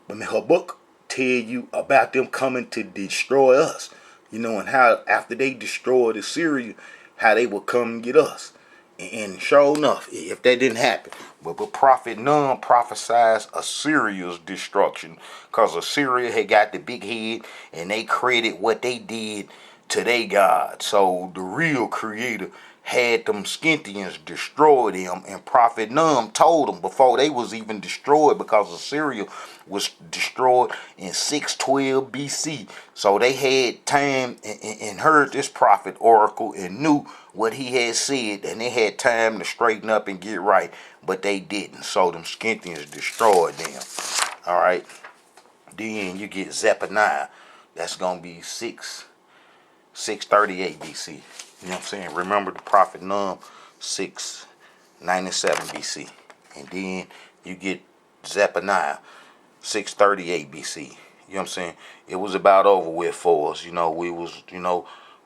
when Habakkuk tell you about them coming to destroy us, and how after they destroyed Assyria, how they would come and get us. And sure enough, if that didn't happen, but Prophet Nunn prophesied Assyria's destruction, because Assyria had got the big head and they credit what they did to their God. So the real creator had them Scythians destroy them, and Prophet Num told them before they was even destroyed, because Assyria was destroyed in 612 BC. So they had time and heard this prophet oracle and knew what he had said, and they had time to straighten up and get right, but they didn't. So them Scythians destroyed them. All right. Then you get Zephaniah. That's gonna be 638 BC. You know what I'm saying? Remember the prophet Num, 697 BC. And then you get Zephaniah, 638 BC. You know what I'm saying? It was about over with for us. We was,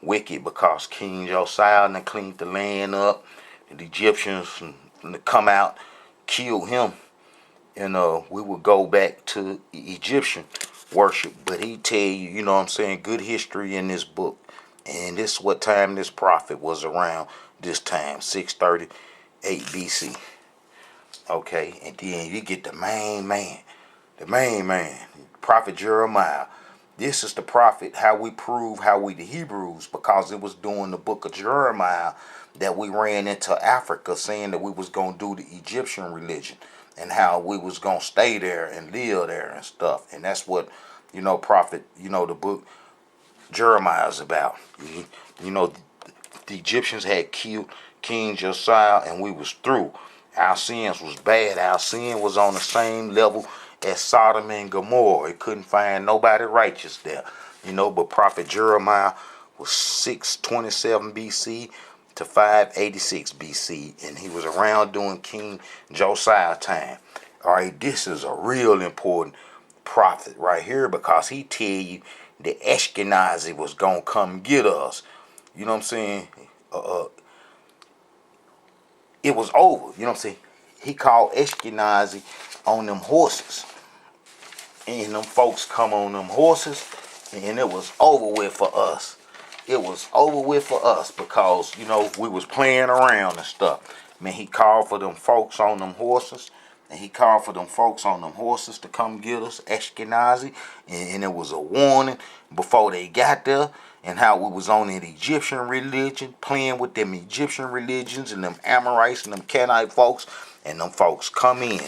wicked, because King Josiah and cleaned the land up. And the Egyptians come out, kill him. And we would go back to Egyptian worship. But he tell you, good history in this book. And this is what time this prophet was around this time, 638 BC. Okay, and then you get the main man, Prophet Jeremiah. This is the prophet, how we the Hebrews, because it was during the book of Jeremiah that we ran into Africa, saying that we was going to do the Egyptian religion, and how we was going to stay there and live there and stuff. And that's what, prophet, the book Jeremiah is about. The Egyptians had killed King Josiah, and we was through. Our sins was bad. Our sin was on the same level as Sodom and Gomorrah. It couldn't find nobody righteous there. But prophet Jeremiah was 627 BC to 586 BC, and he was around during King Josiah time. All right, this is a real important prophet right here, because he tell you the Ashkenazi was gonna come get us. You know what I'm saying? It was over. You know what I'm saying? He called Ashkenazi on them horses, and them folks come on them horses, and it was over with for us. It was over with for us, because we was playing around and stuff. Man, he called for them folks on them horses. And he called for them folks on them horses to come get us, Ashkenazi. And it was a warning before they got there. And how we was on that Egyptian religion, playing with them Egyptian religions and them Amorites and them Canaanite folks. And them folks come in.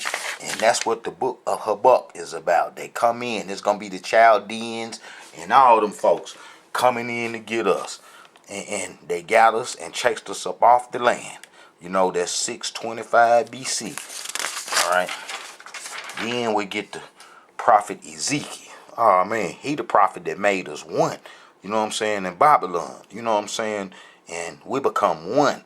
And that's what the book of Habakkuk is about. They come in. It's going to be the Chaldeans and all them folks coming in to get us. And they got us and chased us up off the land. That's 625 BC. All right. Then we get the prophet Ezekiel. Oh man, he the prophet that made us one. You know what I'm saying? In Babylon. You know what I'm saying? And we become one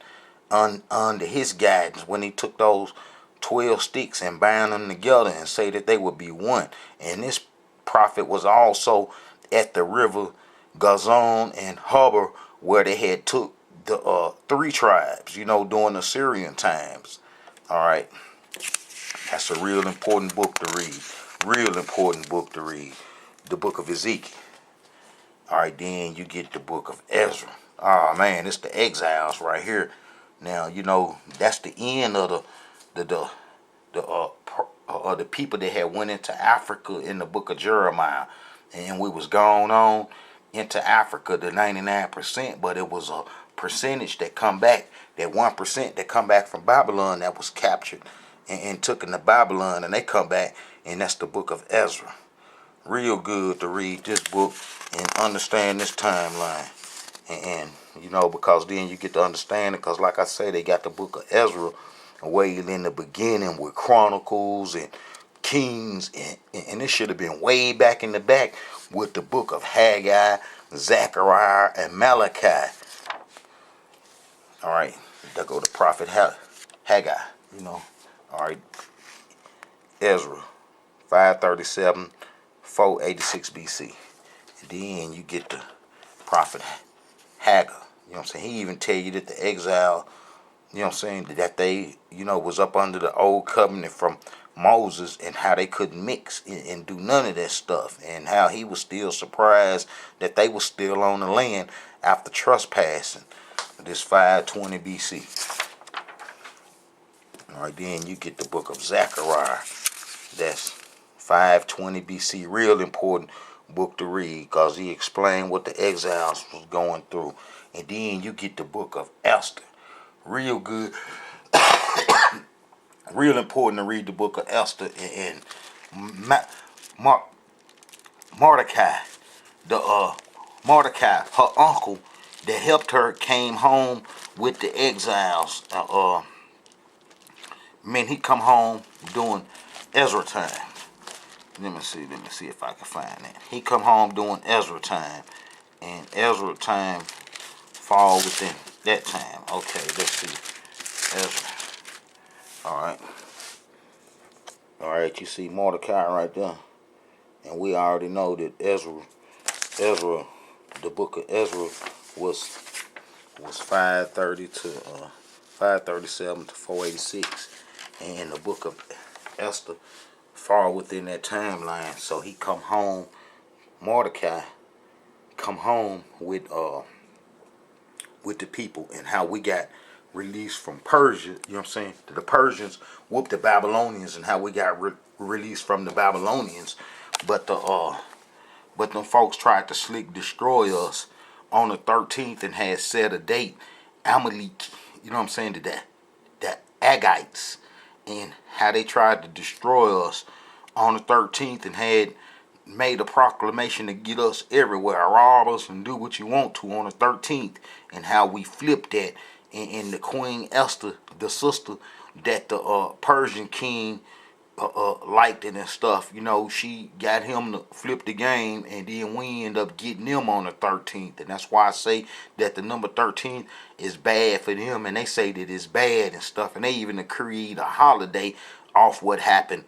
under his guidance, when he took those 12 sticks and bound them together and say that they would be one. And this prophet was also at the river Gazon and Habor, where they had took the 3 tribes, during the Syrian times. All right. That's a real important book to read. Real important book to read. The book of Ezekiel. All right, then you get the book of Ezra. Oh man, it's the exiles right here. Now that's the end of the people that had went into Africa in the book of Jeremiah, and we was gone on into Africa, the 99%, but it was a percentage that come back, that 1% that come back from Babylon that was captured and took into Babylon, and they come back, and that's the book of Ezra. Real good to read this book and understand this timeline. And because then you get to understand it, because like I say, they got the book of Ezra way in the beginning with Chronicles and Kings, and it should have been way back in the back with the book of Haggai, Zechariah, and Malachi. All right, there go the prophet Haggai, All right, Ezra, 537, 486 BC. And then you get the prophet Haggai. You know what I'm saying? He even tell you that the exile You know what I'm saying? That they, was up under the old covenant from Moses, and how they couldn't mix and do none of that stuff, and how he was still surprised that they were still on the land after trespassing. This 520 BC. All right, then you get the book of Zechariah. That's 520 BC. Real important book to read, because he explained what the exiles was going through. And then you get the book of Esther. Real good. Real important to read the book of Esther and Mordecai. Mordecai, her uncle that helped her, came home with the exiles. He come home during Ezra time. Let me see if I can find that. He come home during Ezra time, and Ezra time fall within that time. Okay, let's see. Ezra. All right, you see Mordecai right there. And we already know that Ezra, the book of Ezra was 530 to 537 to 486, and the book of Esther fall within that timeline. So he come home, Mordecai come home with the people, and how we got released from Persia. You know what I'm saying? The Persians whooped the Babylonians, and how we got released from the Babylonians. But them folks tried to slick destroy us on the 13th, and had set a date. Amalek, you know what I'm saying? The Aggites, and how they tried to destroy us on the 13th, and had made a proclamation to get us everywhere, rob us and do what you want to on the 13th, and how we flipped that. And the Queen Esther, the sister that the Persian king liked it and stuff, she got him to flip the game, and then we end up getting them on the 13th. And that's why I say that the number 13 is bad for them, and they say that it's bad and stuff, and they even create a holiday off what happened,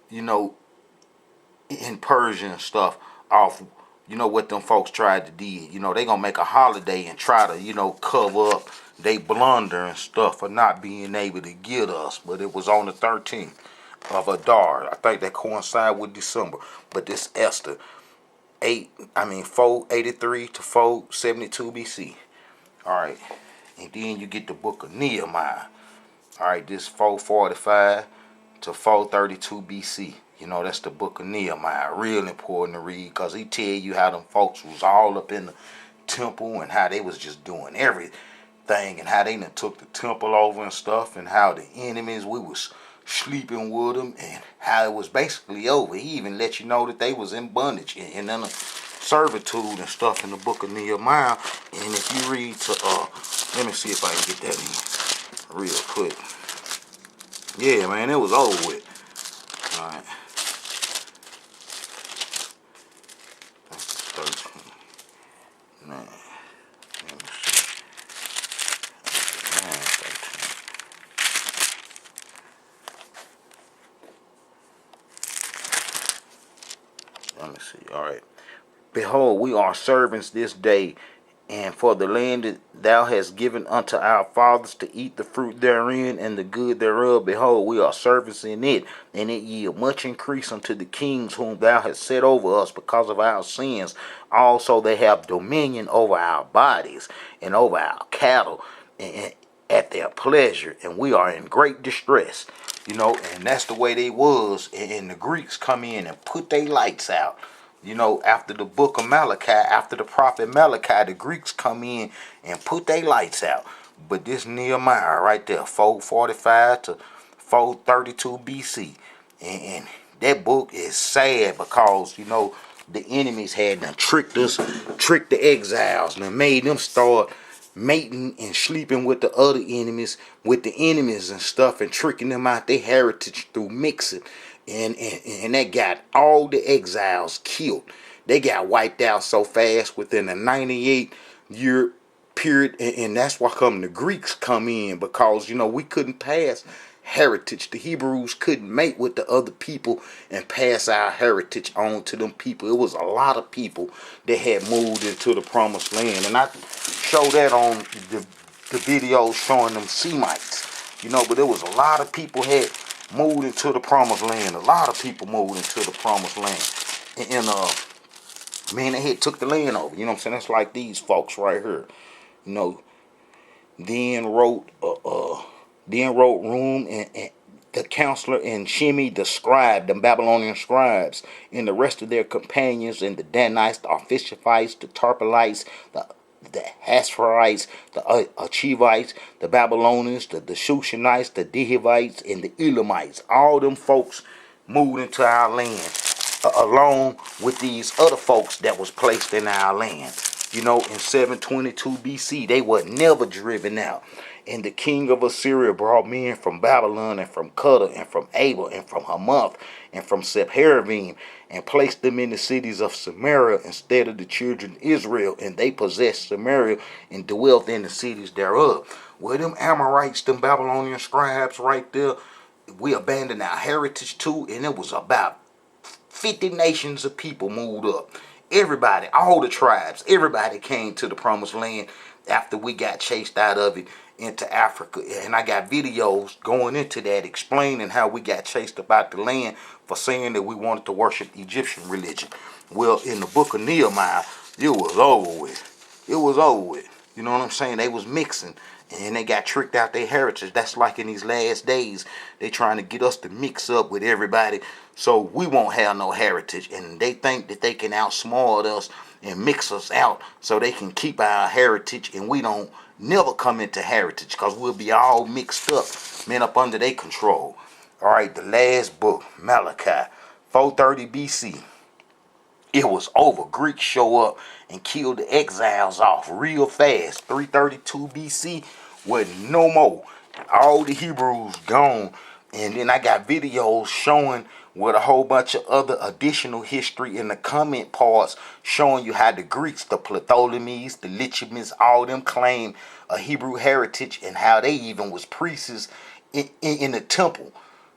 in Persia and stuff, off what them folks tried to do. They gonna make a holiday and try to cover up they blunder and stuff for not being able to get us. But it was on the 13th of Adar. I think that coincide with December. But this Esther 483 to 472 BC. All right, and then you get the book of Nehemiah. All right, this 445 to 432 BC. That's the book of Nehemiah. Real important to read, because he tell you how them folks was all up in the temple, and how they was just doing everything, and how they done took the temple over and stuff, and how the enemies, we was sleeping with them, and how it was basically over. He even let you know that they was in bondage and in a servitude and stuff in the book of Nehemiah. And if you read to let me see if I can get that in real quick. Yeah, man, it was over with. All right. That's the 13. Man, let me see. 13. Let me see. All right. Behold, we are servants this day, and for the land that thou hast given unto our fathers to eat the fruit therein and the good thereof, behold, we are servants in it, and it yield much increase unto the kings whom thou hast set over us because of our sins. Also they have dominion over our bodies and over our cattle, and at their pleasure, and we are in great distress. And that's the way they was, and the Greeks come in and put their lights out. After the book of Malachi, after the prophet Malachi, the Greeks come in and put their lights out. But this Nehemiah right there, 445 to 432 BC. And that book is sad, because, the enemies had done tricked us, tricked the exiles, and made them start mating and sleeping with the other enemies, and stuff, and tricking them out their heritage through mixing. And they got all the exiles killed. They got wiped out so fast within a 98-year period, and that's why the Greeks come in, because we couldn't pass heritage. The Hebrews couldn't mate with the other people and pass our heritage on to them people. It was a lot of people that had moved into the promised land, and I show that on the the videos showing them Semites, you know, but there was a lot of people had moved into the promised land. A lot of people moved into the promised land. And man, they had took the land over. You know what I'm saying? That's like these folks right here. You know, then wrote Room and the counselor and Shimi the scribe, the Babylonian scribes, and the rest of their companions, and the Danites, the Arphishaphites, the Tarpelites, the Haspharites, the Achivites, the Babylonians, the Shushanites, the Dehivites, and the Elamites. All them folks moved into our land along with these other folks that was placed in our land. You know, in 722 BC, they were never driven out. And the king of Assyria brought men from Babylon and from Cuddar and from Abel and from Hamath and from Sepharvaim and placed them in the cities of Samaria instead of the children of Israel. And they possessed Samaria and dwelt in the cities thereof. Well, them Amorites, them Babylonian scribes right there, we abandoned our heritage too. And it was about 50 nations of people moved up. Everybody, all the tribes, everybody came to the promised land after we got chased out of it into Africa. And I got videos going into that explaining how we got chased about the land for saying that we wanted to worship the Egyptian religion. Well, in the book of Nehemiah, it was over with. It was over with. You know what I'm saying? They was mixing and they got tricked out their heritage. That's like in these last days, they trying to get us to mix up with everybody so we won't have no heritage. And they think that they can outsmart us and mix us out so they can keep our heritage, and we don't never come into heritage because we'll be all mixed up, men up under their control. All right, the last book, Malachi, 430 BC. It was over. Greeks show up and kill the exiles off real fast. 332 BC with no more. All the Hebrews gone. And then I got videos showing with a whole bunch of other additional history in the comment parts showing you how the Greeks, the Ptolemies, the Lichemists, all them claim a Hebrew heritage and how they even was priests in the temple.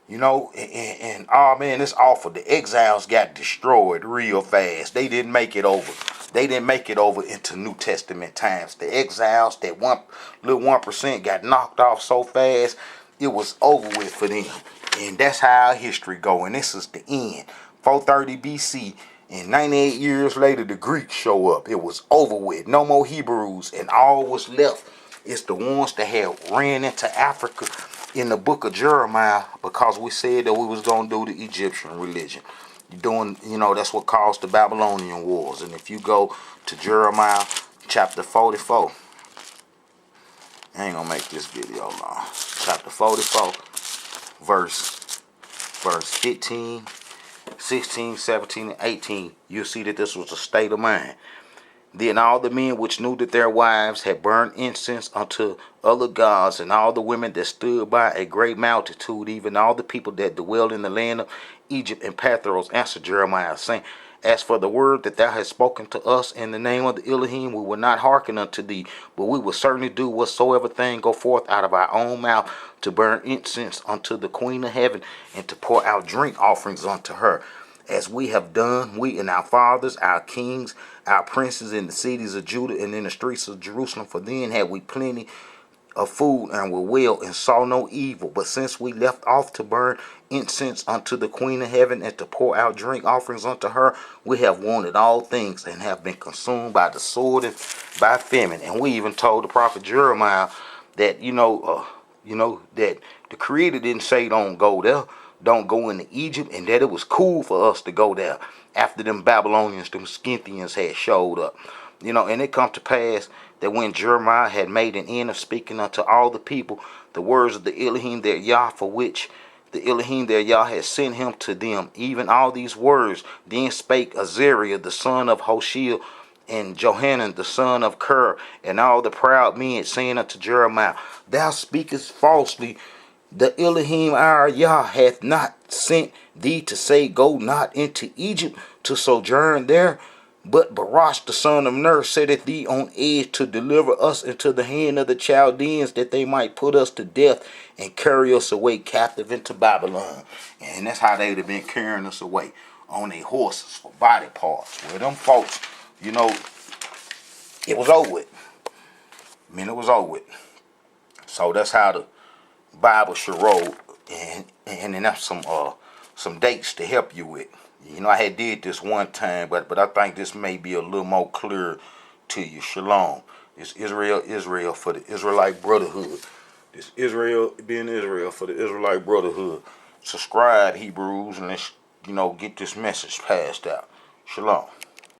You know, and oh man, it's awful. The exiles got destroyed real fast. They didn't make it over. They didn't make it over into New Testament times. The exiles, that little 1% got knocked off so fast, it was over with for them. And that's how our history go. And this is the end. 430 BC. And 98 years later, the Greeks show up. It was over with. No more Hebrews. And all was left is the ones that had ran into Africa in the book of Jeremiah, because we said that we was going to do the Egyptian religion. That's what caused the Babylonian wars. And if you go to Jeremiah chapter 44, I ain't going to make this video long. Chapter 44, verse 15, 16, 17, and 18, you'll see that this was a state of mind. Then all the men which knew that their wives had burned incense unto other gods, and all the women that stood by, a great multitude, even all the people that dwelled in the land of Egypt and Pathros, answered Jeremiah, saying, As for the word that thou hast spoken to us in the name of the Elohim, we will not hearken unto thee, but we will certainly do whatsoever thing go forth out of our own mouth, to burn incense unto the Queen of Heaven, and to pour out drink offerings unto her, as we have done, we and our fathers, our kings, our princes in the cities of Judah and in the streets of Jerusalem. For then had we plenty of food and were well and saw no evil. But since we left off to burn incense unto the Queen of Heaven and to pour out drink offerings unto her, we have wanted all things and have been consumed by the sword and by famine. And we even told the prophet Jeremiah that, that the Creator didn't say don't go there. Don't go into Egypt, and that it was cool for us to go there after them Babylonians, them Scythians had showed up. And it come to pass that when Jeremiah had made an end of speaking unto all the people the words of the Elohim their Yah, for which the Elohim their Yah had sent him to them, even all these words, then spake Azariah the son of Hoshea, and Johanan the son of Ker, and all the proud men, saying unto Jeremiah, Thou speakest falsely. The Elohim our Yah hath not sent thee to say, Go not into Egypt to sojourn there. But Baruch the son of Ner setteth thee on edge to deliver us into the hand of the Chaldeans, that they might put us to death and carry us away captive into Babylon. And that's how they'd have been carrying us away, on their horses for body parts. Well, them folks, it was over with. It was over with. So that's how the Bible should roll, and then that's some dates to help you with. You know, I had did this one time, but I think this may be a little more clear to you. Shalom. It's Israel for the Israelite Brotherhood. This Israel being Israel for the Israelite Brotherhood. Subscribe, Hebrews, and let's get this message passed out. Shalom.